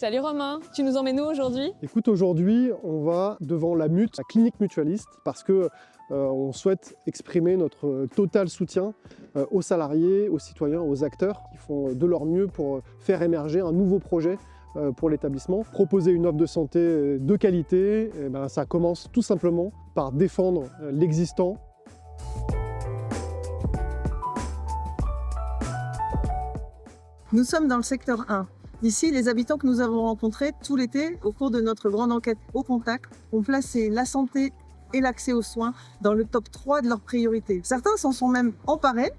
Salut Romain, tu nous emmènes où aujourd'hui? Écoute, aujourd'hui, on va devant la MUT, la clinique mutualiste, parce que on souhaite exprimer notre total soutien aux salariés, aux citoyens, aux acteurs qui font de leur mieux pour faire émerger un nouveau projet pour l'établissement. Proposer une offre de santé de qualité, ça commence tout simplement par défendre l'existant. Nous sommes dans le secteur 1. Ici, les habitants que nous avons rencontrés tout l'été, au cours de notre grande enquête au contact, ont placé la santé et l'accès aux soins dans le top 3 de leurs priorités. Certains s'en sont même emparés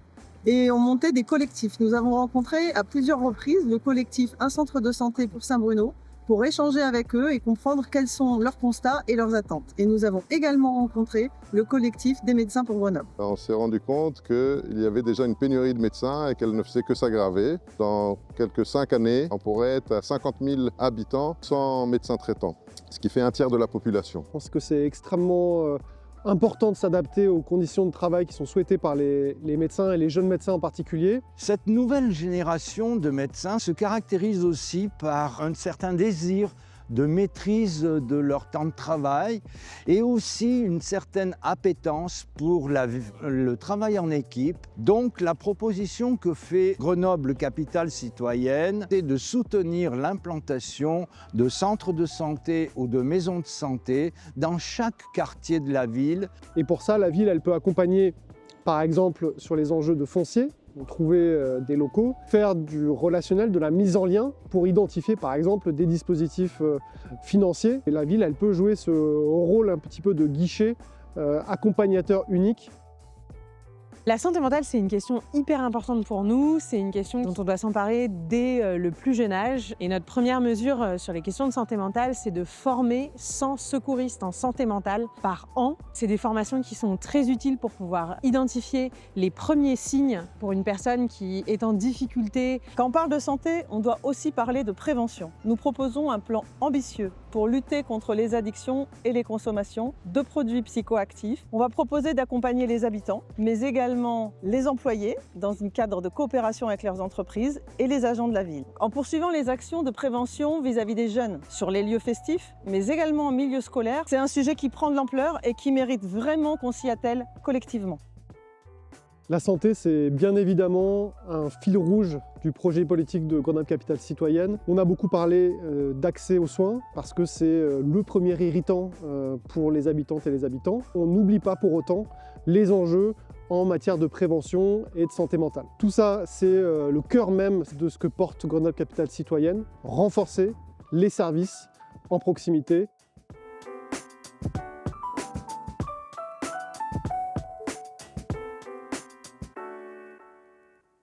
et ont monté des collectifs. Nous avons rencontré à plusieurs reprises le collectif Un centre de santé pour Saint-Bruno pour échanger avec eux et comprendre quels sont leurs constats et leurs attentes. Et nous avons également rencontré le collectif des médecins pour Grenoble. On s'est rendu compte qu'il y avait déjà une pénurie de médecins et qu'elle ne faisait que s'aggraver. Dans quelques 5 années, on pourrait être à 50 000 habitants sans médecin traitant, ce qui fait un tiers de la population. Je pense que c'est extrêmement important de s'adapter aux conditions de travail qui sont souhaitées par les médecins et les jeunes médecins en particulier. Cette nouvelle génération de médecins se caractérise aussi par un certain désir de maîtrise de leur temps de travail et aussi une certaine appétence pour le travail en équipe. Donc la proposition que fait Grenoble Capitale Citoyenne, c'est de soutenir l'implantation de centres de santé ou de maisons de santé dans chaque quartier de la ville. Et pour ça, la ville, elle peut accompagner, par exemple, sur les enjeux de foncier, trouver des locaux, faire du relationnel, de la mise en lien pour identifier par exemple des dispositifs financiers. Et la ville, elle peut jouer ce rôle un petit peu de guichet accompagnateur unique. La santé mentale, c'est une question hyper importante pour nous, c'est une question dont on doit s'emparer dès le plus jeune âge. Et notre première mesure sur les questions de santé mentale, c'est de former 100 secouristes en santé mentale par an. C'est des formations qui sont très utiles pour pouvoir identifier les premiers signes pour une personne qui est en difficulté. Quand on parle de santé, on doit aussi parler de prévention. Nous proposons un plan ambitieux pour lutter contre les addictions et les consommations de produits psychoactifs. On va proposer d'accompagner les habitants, mais également les employés dans un cadre de coopération avec leurs entreprises et les agents de la ville. En poursuivant les actions de prévention vis-à-vis des jeunes sur les lieux festifs, mais également en milieu scolaire, c'est un sujet qui prend de l'ampleur et qui mérite vraiment qu'on s'y attelle collectivement. La santé, c'est bien évidemment un fil rouge du projet politique de Grenoble Capitale Citoyenne. On a beaucoup parlé d'accès aux soins parce que c'est le premier irritant pour les habitantes et les habitants. On n'oublie pas pour autant les enjeux en matière de prévention et de santé mentale. Tout ça, c'est le cœur même de ce que porte Grenoble Capitale Citoyenne, renforcer les services en proximité